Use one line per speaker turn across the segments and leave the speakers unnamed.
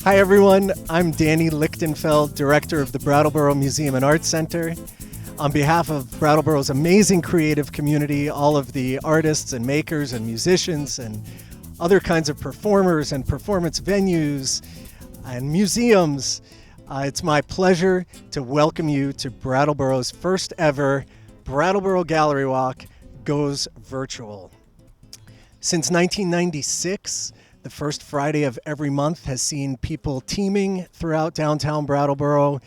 Hi everyone, I'm Danny Lichtenfeld, Director of the Brattleboro Museum and Arts Center. On behalf of Brattleboro's amazing creative community, all of the artists and makers and musicians and other kinds of performers and performance venues and museums, it's my pleasure to welcome you to Brattleboro's first ever Brattleboro Gallery Walk goes virtual. Since 1996, the first Friday of every month has seen people teeming throughout downtown Brattleboro,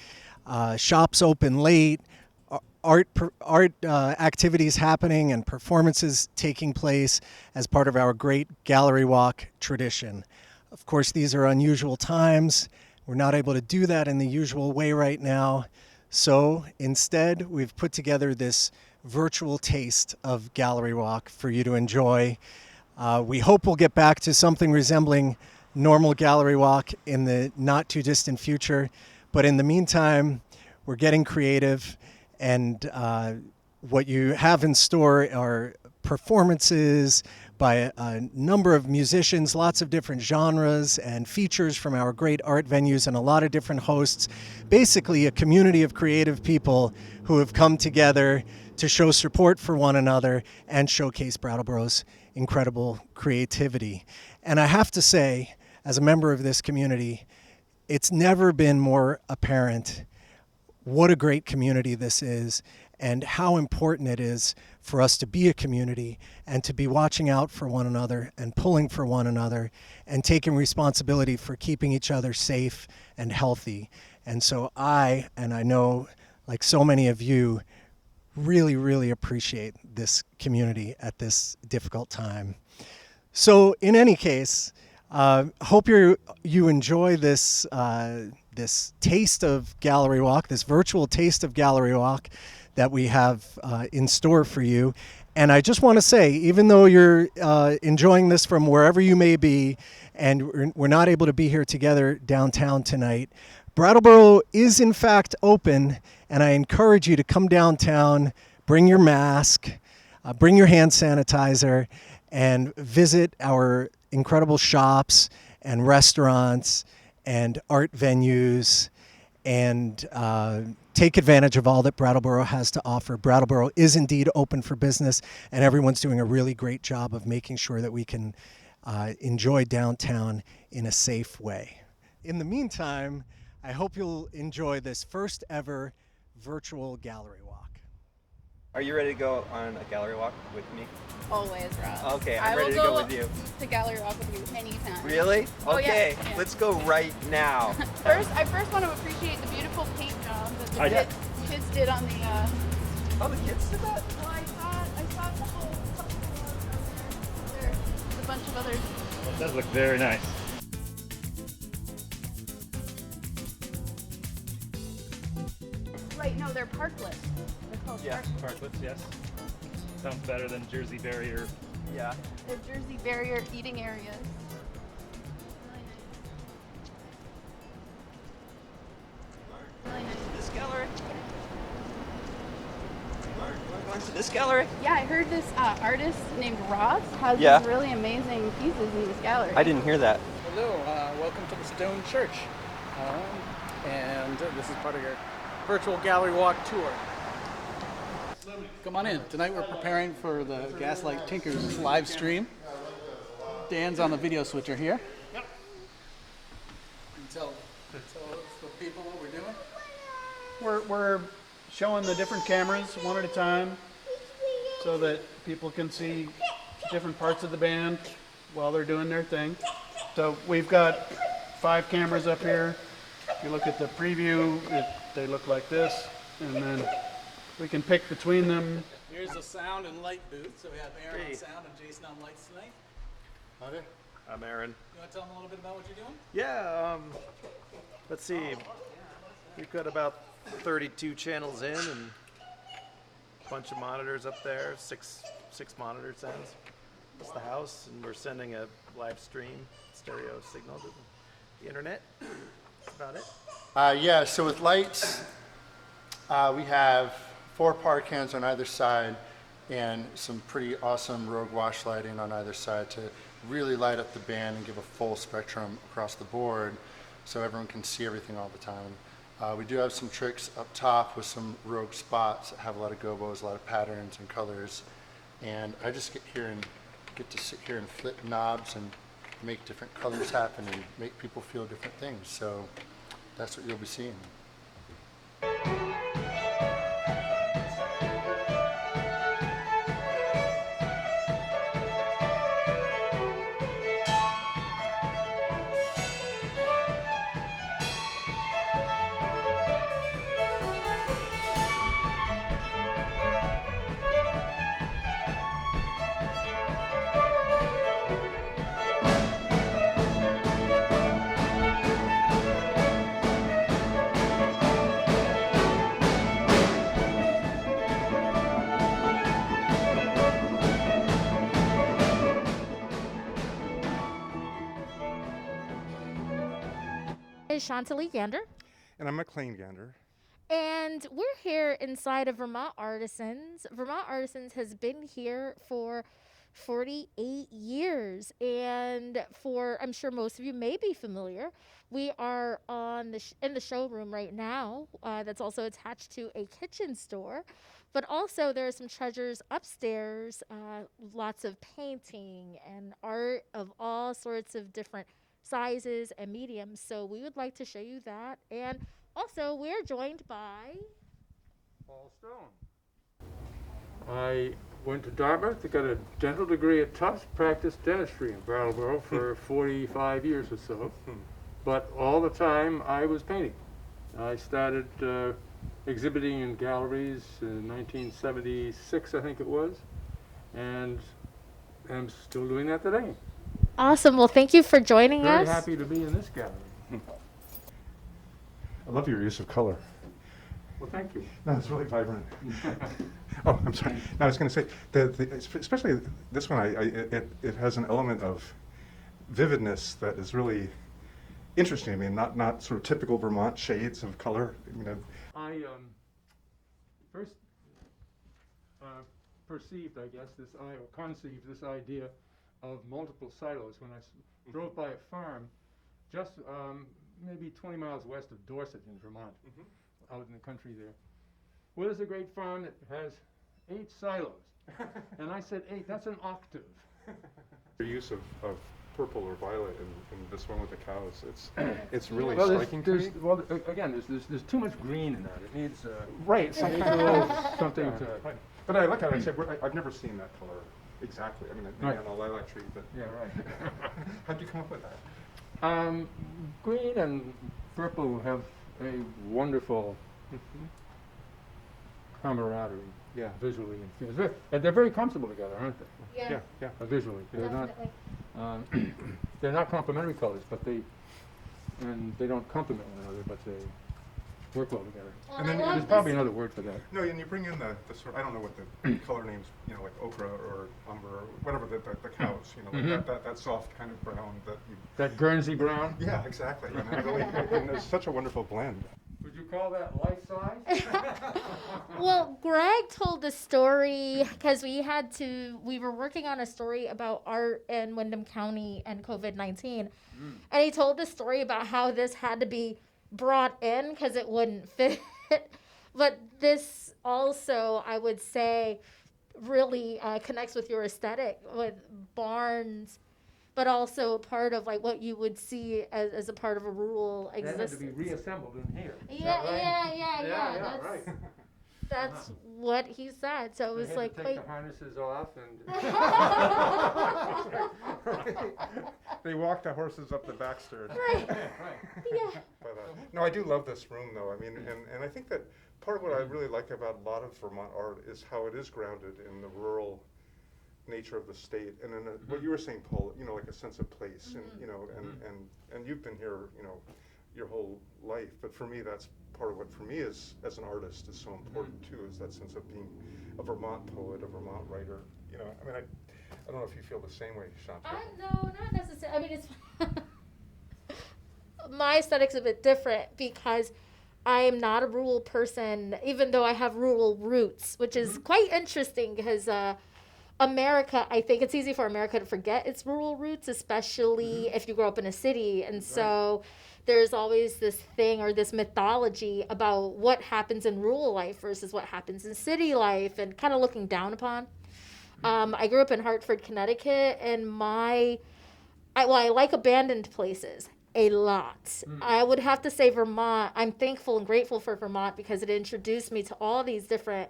shops open late, art activities happening and performances taking place as part of our great gallery walk tradition. Of course, these are unusual times. We're not able to do that in the usual way right now. So instead, we've put together this virtual taste of gallery walk for you to enjoy. We hope we'll get back to something resembling normal gallery walk in the not too distant future. But in the meantime, we're getting creative, and what you have in store are performances by a number of musicians, lots of different genres, and features from our great art venues and a lot of different hosts. Basically, a community of creative people who have come together to show support for one another and showcase Brattleboro's incredible creativity. And I have to say, as a member of this community, it's never been more apparent what a great community this is and how important it is for us to be a community and to be watching out for one another and pulling for one another and taking responsibility for keeping each other safe and healthy. And so I know, like so many of you, really appreciate this community at this difficult time. So in any case, hope you enjoy this this taste of gallery walk, this virtual taste of gallery walk that we have in store for you. And I just want to say, even though you're enjoying this from wherever you may be, and we're not able to be here together downtown tonight, Brattleboro is in fact open, and I encourage you to come downtown, bring your mask, bring your hand sanitizer, and visit our incredible shops and restaurants and art venues, and take advantage of all that Brattleboro has to offer. Brattleboro is indeed open for business, and everyone's doing a really great job of making sure that we can enjoy downtown in a safe way. In the meantime, I hope you'll enjoy this first ever virtual gallery walk.
Are you ready to go on a gallery walk with me?
Always, Rob.
Okay, I'm ready to go with you.
To gallery walk with you anytime.
Really?
Oh,
okay,
yeah.
Let's go right now.
I first want to appreciate the beautiful paint job that the kids did on the.
Oh, the kids did that?
Oh, I saw a couple of there's a bunch of others.
That does look very nice.
Right, no, they're parklets. They're called
Parklets, yes. Sounds better than Jersey barrier.
Yeah.
They're Jersey barrier eating areas. Really nice.
This gallery? We're going to this gallery?
Yeah, I heard this artist named Ross has these really amazing pieces in this gallery.
I didn't hear that.
Hello, welcome to the Stone Church. And this is part of your virtual gallery walk tour. Come on in. Tonight we're preparing for the Gaslight Tinkers live stream. Dan's on the video switcher here. Yep. Tell the people what we're doing. We're showing the different cameras one at a time so that people can see different parts of the band while they're doing their thing. So we've got 5 cameras up here. If you look at the preview, they look like this, and then we can pick between them. Here's the sound and light booth. So we have Aaron on sound and Jason on lights tonight.
Howdy. I'm Aaron.
You want to tell them a little bit about what you're doing?
Yeah, let's see. We've got about 32 channels in and a bunch of monitors up there, six monitor stands. That's the house, and we're sending a live stream stereo signal to the internet. That's about it.
Yeah, so with lights, we have 4 par cans on either side and some pretty awesome rogue wash lighting on either side to really light up the band and give a full spectrum across the board. so everyone can see everything all the time. We do have some tricks up top with some rogue spots that have a lot of gobos, a lot of patterns and colors. And I just get to sit here and flip knobs and make different colors happen and make people feel different things. So that's what you'll be seeing.
Is Shanta Gander,
And I'm MacLean Gander.
and we're here inside of Vermont Artisans. Vermont Artisans has been here for 48 years, and I'm sure most of you may be familiar, we are on in the showroom right now. That's also attached to a kitchen store, but also there are some treasures upstairs. Lots of painting and art of all sorts of different sizes and mediums. So we would like to show you that. And also we're joined by
Paul Stone. I went to Dartmouth, got a dental degree at Tufts, practiced dentistry in Brattleboro for 45 years or so. But all the time I was painting. I started exhibiting in galleries in 1976, I think it was, and I'm still doing that today.
Awesome. Well, thank you for joining
Very
us.
happy to be in this gallery.
I love your use of color.
Well, thank you.
No, it's really vibrant. Oh, I'm sorry. No, I was going to say, especially this one, it has an element of vividness that is really interesting. I mean, not sort of typical Vermont shades of color. You know.
I first perceived, I guess, conceived this idea of multiple silos when I drove by a farm just maybe 20 miles west of Dorset in Vermont, out in the country there. Well, there's a great farm that has 8 silos. And I said, 8, that's an octave.
Your use of purple or violet in this one with the cows, it's really
Well,
striking to me.
well, again, there's too much green in that. It needs
Right,
it
something,
needs a little something to.
right. But I look at it, I say, I've never seen that color exactly. I mean, maybe
Right.
on a lilac tree, but
Yeah, right.
how'd you come up with that?
Green and purple have a wonderful camaraderie.
Yeah.
Visually and they're very comfortable together, aren't they?
Yeah,
Yeah.
Visually,
definitely.
they're not complementary colors, but they don't complement one another, but they work well together.
Well,
And then
I love
There's probably another word for that.
No, and you bring in the sort of, I don't know what the color names, you know, like ochre or umber or whatever, the cows, you know, like that soft kind of brown that you.
That Guernsey brown.
Yeah, exactly. And it really, and it's such a wonderful blend.
Would you call that life size?
Well, Greg told the story because we were working on a story about art in Windham County and COVID-19. And he told the story about how this had to be brought in because it wouldn't fit. But this also, I would say, really connects with your aesthetic with barns, but also part of like what you would see as a part of a rural
That had to
existence.
be reassembled in here. Is
Yeah,
that right?
yeah.
Yeah,
That's,
right.
that's what he said. So it was
They had
like
to
quite.
take the harnesses off and.
They walk the horses up the backstairs.
Right. Yeah.
But, no, I do love this room, though. I mean, and I think that part of what I really like about a lot of Vermont art is how it is grounded in the rural nature of the state, and in what you were saying, Paul. You know, like a sense of place, and you know, and you've been here, you know, your whole life. But for me, that's part of what, for me, is as an artist, is so important too. Is that sense of being a Vermont poet, a Vermont writer. You know, I mean, I don't know if you feel the same way, Shanta.
No, not necessarily. I mean, it's my aesthetic's a bit different because I am not a rural person, even though I have rural roots, which is quite interesting because America, I think it's easy for America to forget its rural roots, especially if you grow up in a city. And so there's always this thing or this mythology about what happens in rural life versus what happens in city life, and kind of looking down upon. I grew up in Hartford, Connecticut, and I like abandoned places a lot. I would have to say Vermont. I'm thankful and grateful for Vermont because it introduced me to all these different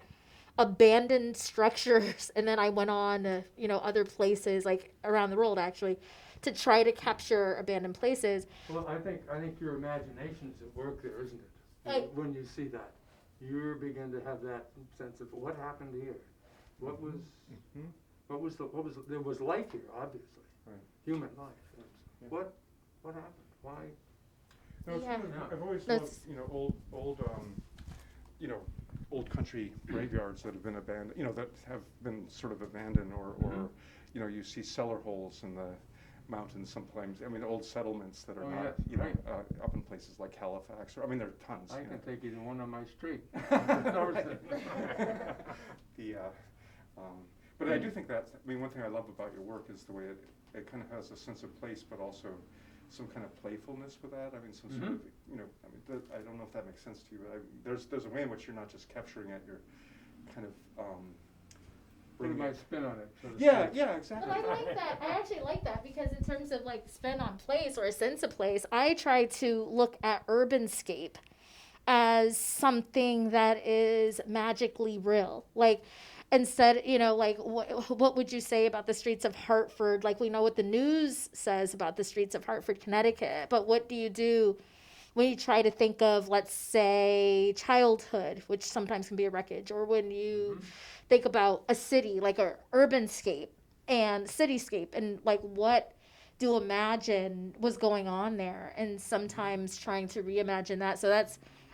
abandoned structures, and then I went on to, other places like around the world actually to try to capture abandoned places.
Well, I think your imagination is at work there, isn't it? When you see that, you begin to have that sense of what happened here. What was there was life here, obviously, human life.
Yeah.
What happened? Why?
No, it's
Yeah.
kind of, I've always loved, old country graveyards that have been abandoned, that have been sort of abandoned, or you see cellar holes in the mountains sometimes. I mean, old settlements that are up in places like Halifax, or there are tons.
I can take you to one on my street.
But I do think one thing I love about your work is the way it kind of has a sense of place, but also some kind of playfulness with that. Some sort of, I don't know if that makes sense to you, but there's a way in which you're not just capturing it, you're kind of
Putting my spin on it. So to
yeah,
speak.
yeah, exactly.
But I like that. I actually like that because in terms of like spin on place or a sense of place, I try to look at urbanscape as something that is magically real. Like instead, like what would you say about the streets of Hartford? Like we know what the news says about the streets of Hartford, Connecticut, but what do you do when you try to think of, let's say, childhood, which sometimes can be a wreckage, or when you think about a city, like an urbanscape and cityscape, and like what do imagine was going on there, and sometimes trying to reimagine that. So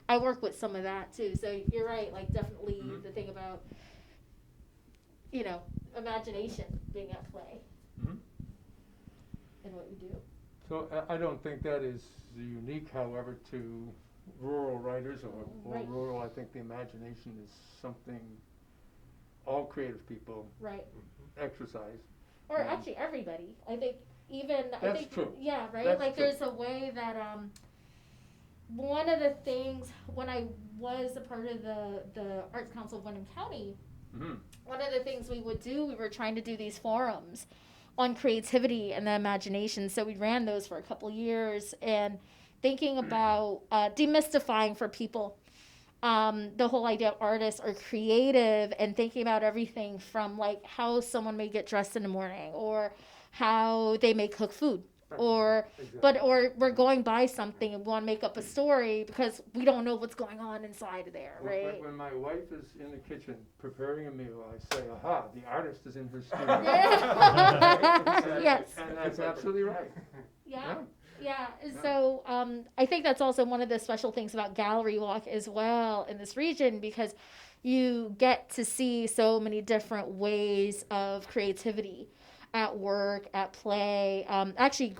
I work with some of that too. So you're right, like definitely the thing about, imagination being at play in what you do.
So I don't think that is unique, however, to rural writers or
Right.
rural. I think the imagination is something all creative people exercise.
Or actually everybody. I think
That's true.
Yeah, right?
That's
like
true.
there's a way that one of the things when I was a part of the Arts Council of Wyndham County, one of the things we were trying to do these forums on creativity and the imagination. So we ran those for a couple years and thinking about demystifying for people the whole idea of artists are creative, and thinking about everything from like how someone may get dressed in the morning, or how they may cook food, or we're going by something and we want to make up a story because we don't know what's going on inside of there, right?
When my wife is in the kitchen preparing a meal, I say, aha, the artist is in her studio.
Yes.
And that's absolutely right.
Yeah. So I think that's also one of the special things about Gallery Walk as well in this region, because you get to see so many different ways of creativity at work, at play. Actually,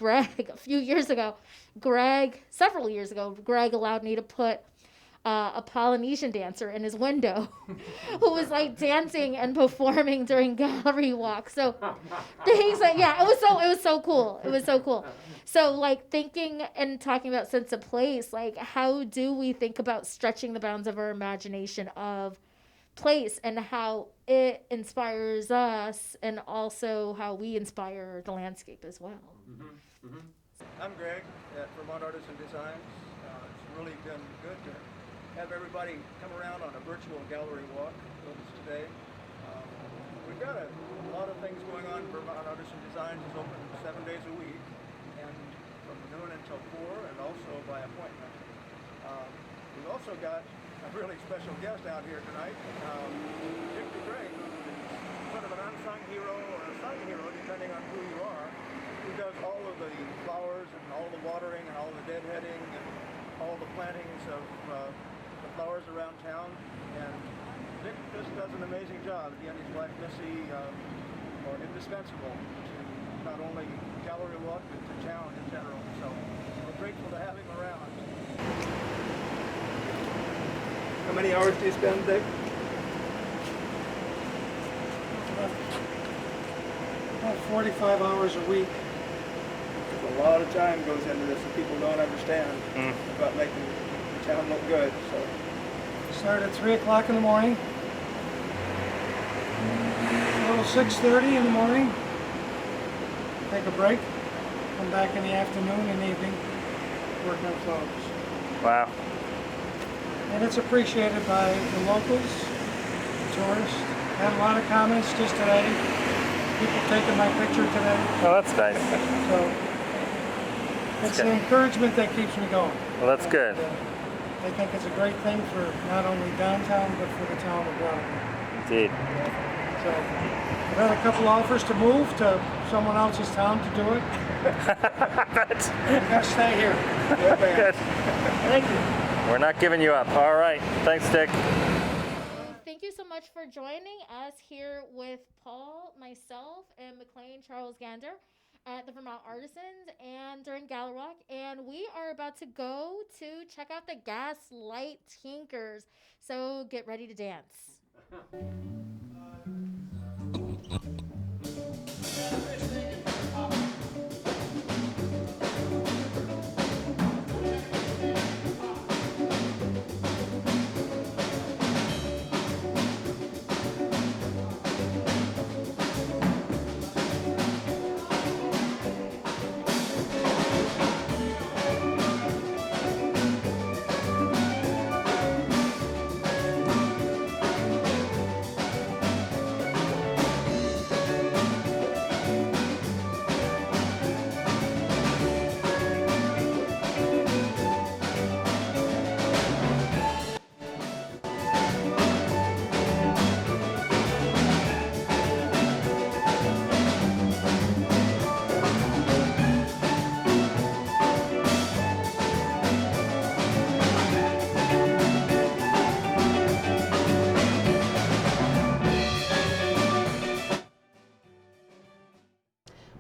several years ago, Greg allowed me to put a Polynesian dancer in his window who was like dancing and performing during Gallery Walk. So things like, it was so cool. It was so cool. So like thinking and talking about sense of place, like how do we think about stretching the bounds of our imagination of place and how it inspires us, and also how we inspire the landscape as well.
I'm Greg at Vermont Artisan Designs. It's really been good to have everybody come around on a virtual gallery walk with us today. We've got a lot of things going on. Vermont Artisan Designs is open 7 days a week, and from noon until 4, and also by appointment. We've also got a really special guest out here tonight, Degray, who is sort of an unsung hero or a sung hero, depending on who you are, who does all of the flowers and all the watering and all the deadheading and all the plantings of the flowers around town. And Dick just does an amazing job. He and his wife Missy are indispensable to not only Gallery Walk, but to town in general. So we're grateful to have him around. How many hours do you spend, Dick?
About 45 hours a week.
That's a A lot of time goes into this and people don't understand about making the town look good. So
Start at 3 o'clock in the morning. A little 6:30 in the morning. Take a break. Come back in the afternoon and evening. Work on flowers.
Wow.
And it's appreciated by the locals, tourists. Had a lot of comments just today. People taking my picture today.
Oh, that's nice.
So it's the encouragement that keeps me going.
Well, that's good.
I think it's a great thing for not only downtown, but for the town of Brattleboro.
Indeed.
So I've had a couple offers to move to someone else's town to do it. I gotta stay here.
Good.
Thank you.
We're not giving you up. All right. Thanks, Dick.
Thank you so much for joining us here with Paul, myself, and MacLean Charles Gander at the Vermont Artisans and during Gallery Walk. And we are about to go to check out the Gaslight Tinkers. So get ready to dance.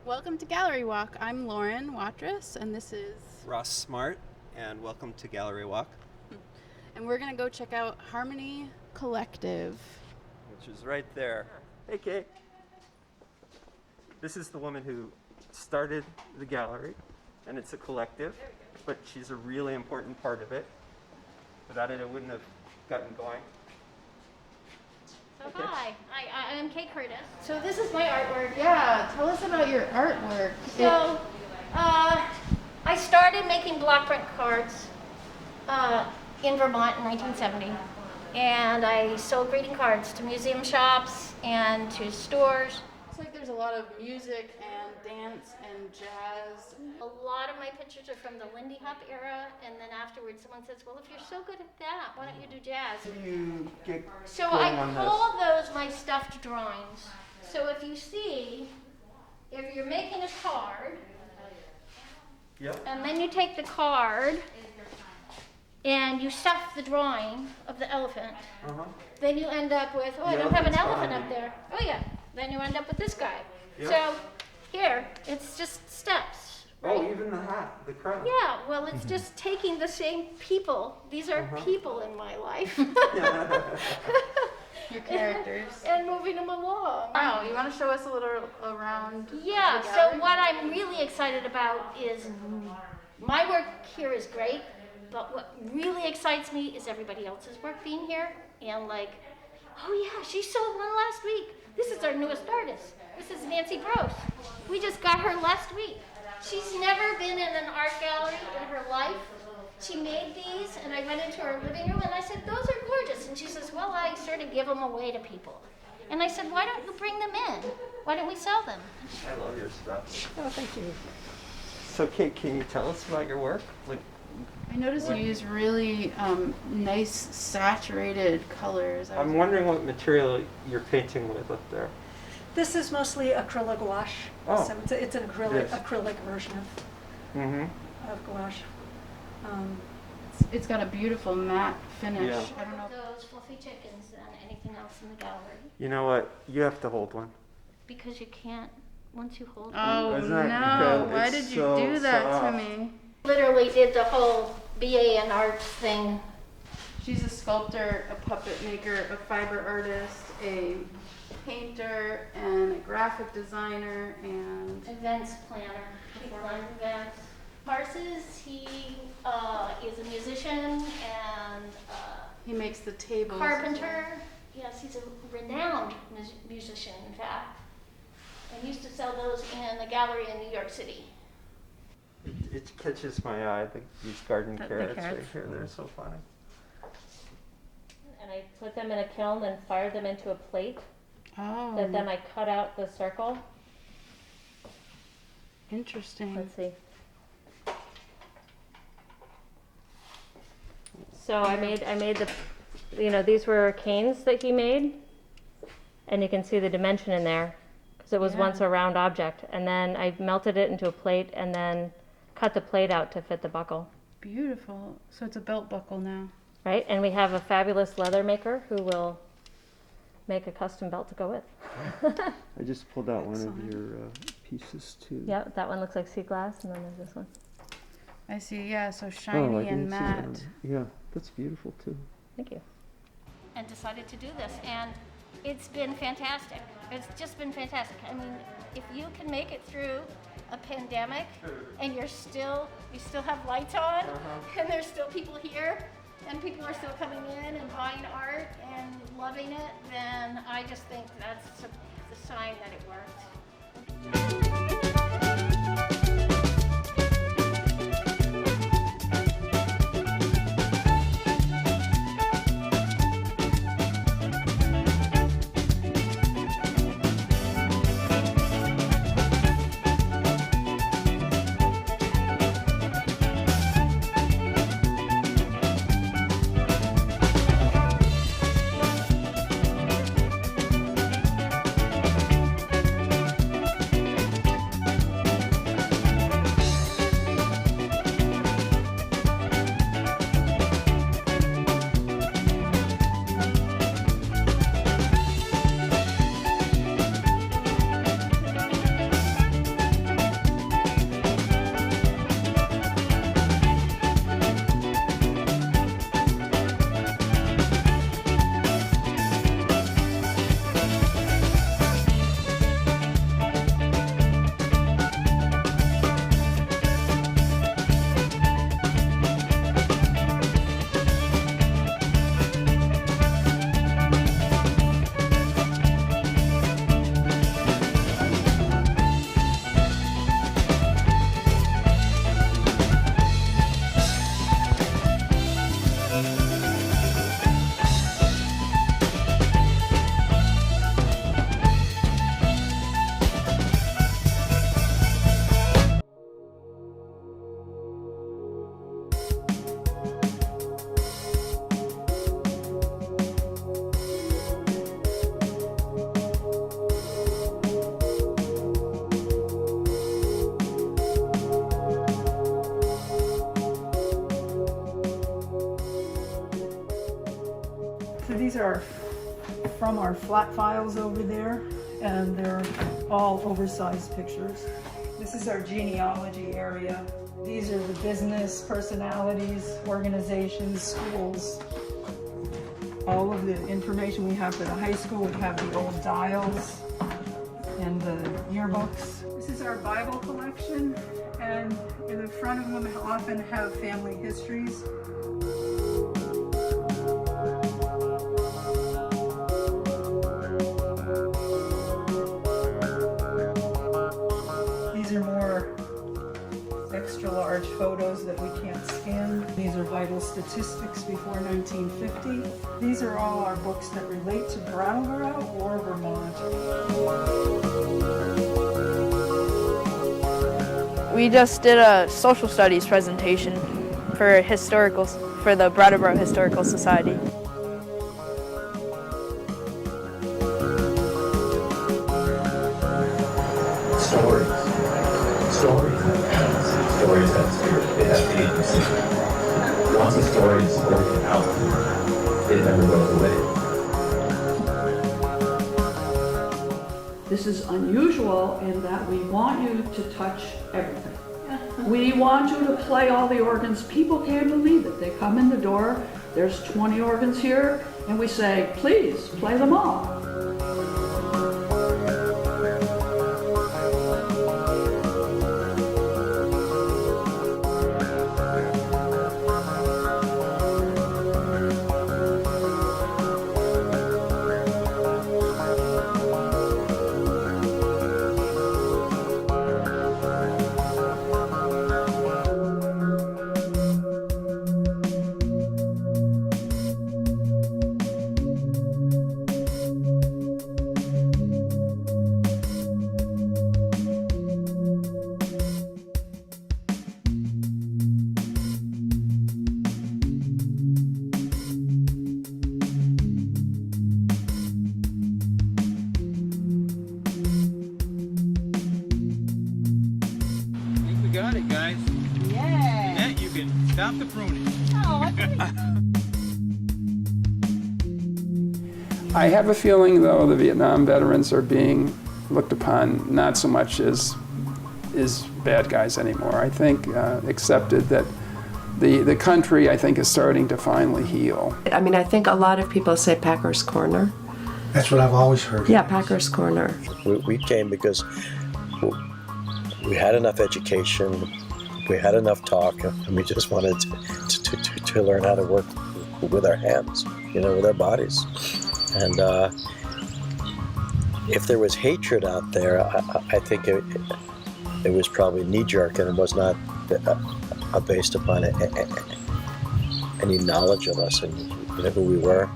Welcome to Gallery Walk. I'm Lauren Watrous, and this is
Ross Smart, and welcome to Gallery Walk.
And we're gonna go check out Harmony Collective.
Which is right there. Hey, Kate. This is the woman who started the gallery, and it's a collective, but she's a really important part of it. Without it, it wouldn't have gotten going.
So hi, I'm Kate Curtis. So this is my artwork. Yeah, tell us about your artwork.
So, I started making block print cards in Vermont in 1970. And I sold greeting cards to museum shops and to stores.
It's like there's a lot of music and dance and jazz.
A lot of my pictures are from the Lindy Hop era, and then afterwards someone says, well, if you're so good at that, why don't you do jazz?
You get
So
going
I
on
call those my stuffed drawings. So if you see, if you're making a card,
Yep.
and then you take the card and you stuff the drawing of the elephant, then you end up with, oh, I don't have an elephant up there. Oh yeah, then you end up with this guy.
Yep.
So here, it's just steps. Right?
Oh, even the hat, the crown.
Yeah, well, it's just taking the same people. These are people in my life.
Your characters.
And moving them along.
Wow, you want to show us a little around
Yeah,
the
so
gallery?
what I'm really excited about is my work here is great, but what really excites me is everybody else's work being here. And like, oh yeah, she sold one last week. This is our newest artist. This is Nancy Gross. We just got her last week. She's never been in an art gallery in her life. She made these, and I went into her living room, and I said, those are gorgeous. And she says, well, I sort of give them away to people. And I said, why don't you bring them in? Why don't we sell them?
I love your stuff.
Oh, thank you.
So, Kate, can you tell us about your work? Like,
I noticed you use really nice saturated colors.
I'm wondering what material you're painting with up there.
This is mostly acrylic gouache.
Oh.
So it's an acrylic version of gouache.
It's got a beautiful matte finish.
Yeah.
I don't know.
Those fluffy chickens than anything else in the gallery.
You know what? You have to hold one.
Because you can't, once you hold
Oh
them.
Isn't that
no,
good?
why
It's
did you
so
do that
soft.
to me?
Literally did the whole BA in arts thing.
She's a sculptor, a puppet maker, a fiber artist, a painter and a graphic designer and
events planner, performing events. Marces, he is a musician and
he makes the tables.
Carpenter. Yes, he's a renowned musician, in fact, and used to sell those in a gallery in New York City.
It catches my eye, these garden carrots right
carrots.
here. They're so funny.
And I put them in a kiln and fired them into a plate.
Oh.
That then I cut out the circle.
Interesting.
Let's see. So I made the, these were canes that he made, and you can see the dimension in there because it was once a round object. And then I melted it into a plate and then cut the plate out to fit the buckle.
Beautiful. So it's a belt buckle now.
Right, and we have a fabulous leather maker who will make a custom belt to go with.
I just pulled out one of your pieces too.
Yeah, that one looks like sea glass, and then there's this one.
I see, yeah, so shiny and matte.
Yeah, that's beautiful too.
Thank you.
And decided to do this, and it's been fantastic. It's just been fantastic. I mean, if you can make it through a pandemic and you still have lights on and there's still people here and people are still coming in and buying art and loving it, then I just think that's the sign that it worked.
These are from our flat files over there, and they're all oversized pictures. This is our genealogy area. These are the business personalities, organizations, schools. All of the information we have for the high school, we have the old dials and the yearbooks. This is our Bible collection, and in the front of them often have family histories. These are more extra large photos that we can't scan. These are vital statistics before 1950. These are all our books that relate to Brattleboro or Vermont.
We just did a social studies presentation for the Brattleboro Historical Society.
Stories have spirit, they have agency. Once a story is spoken out, it never goes away.
This is unusual in that we want you to touch everything. We want you to play all the organs. People can't believe it. They come in the door, there's 20 organs here, and we say, please, play them all.
got it, guys.
Yeah.
Net, you can stop the pruning.
Oh,
I have a feeling, though, the Vietnam veterans are being looked upon not so much as bad guys anymore. I think accepted that the country, I think, is starting to finally heal.
I mean, I think a lot of people say Packer's Corner.
That's what I've always heard.
Yeah, Packer's Corner.
We came because we had enough education, we had enough talk, and we just wanted to learn how to work with our hands, you know, with our bodies. And if there was hatred out there, I think it was probably knee-jerk, and it was not based upon any knowledge of us and who we were.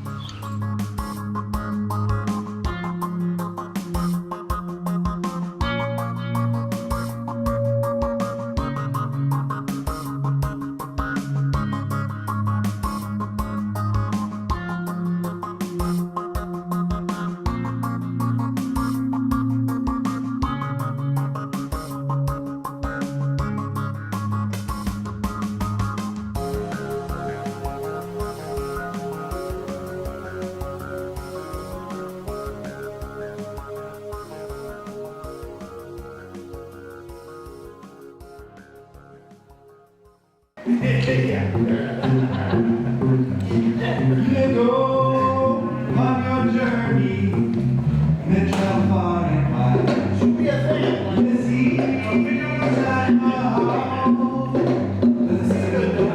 You go on your journey, and travel far and wide. Should be a thing. The sea, inside my heart. The sea goes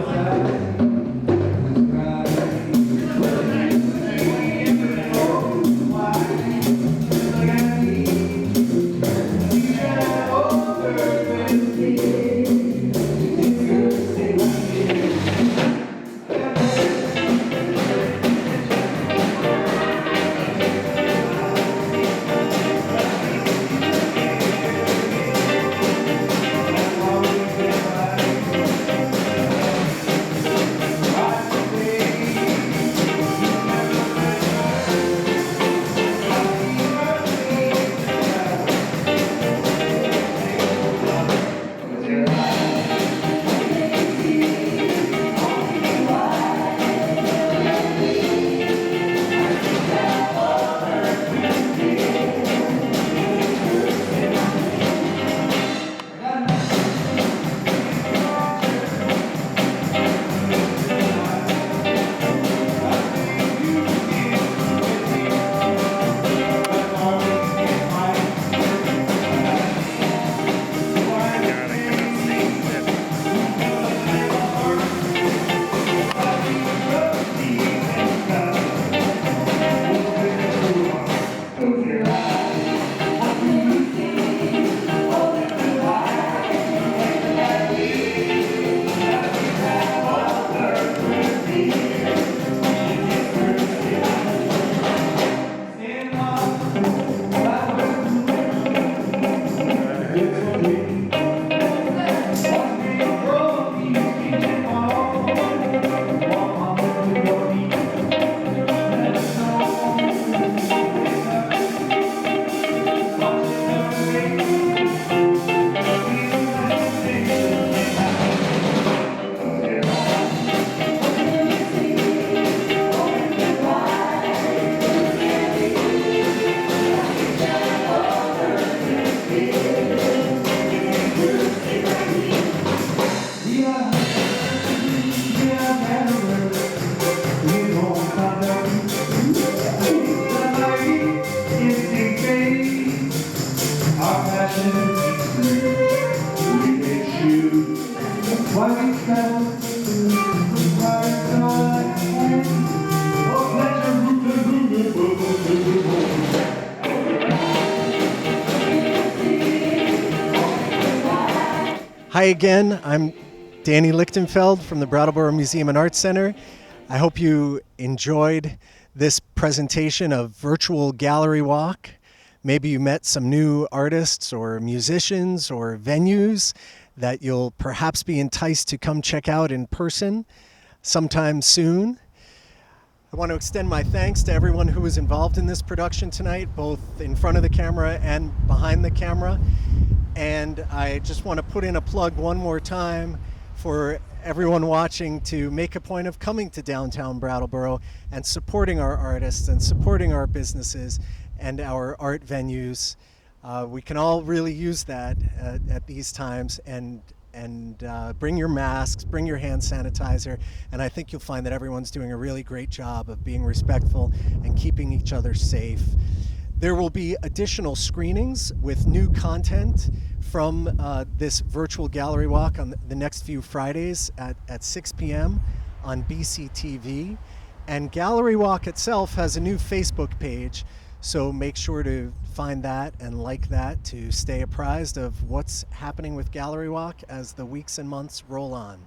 Hi again, I'm Danny Lichtenfeld from the Brattleboro Museum and Arts Center. I hope you enjoyed this presentation of Virtual Gallery Walk. Maybe you met some new artists or musicians or venues that you'll perhaps be enticed to come check out in person sometime soon. I want to extend my thanks to everyone who was involved in this production tonight, both in front of the camera and behind the camera. And I just want to put in a plug one more time for everyone watching to make a point of coming to downtown Brattleboro and supporting our artists and supporting our businesses and our art venues. We can all really use that at these times, and bring your masks, bring your hand sanitizer, and I think you'll find that everyone's doing a really great job of being respectful and keeping each other safe. There will be additional screenings with new content from this virtual gallery walk on the next few Fridays at 6 p.m. on BCTV. And Gallery Walk itself has a new Facebook page, so make sure to find that and like that to stay apprised of what's happening with Gallery Walk as the weeks and months roll on.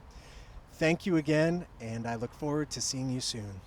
Thank you again, and I look forward to seeing you soon.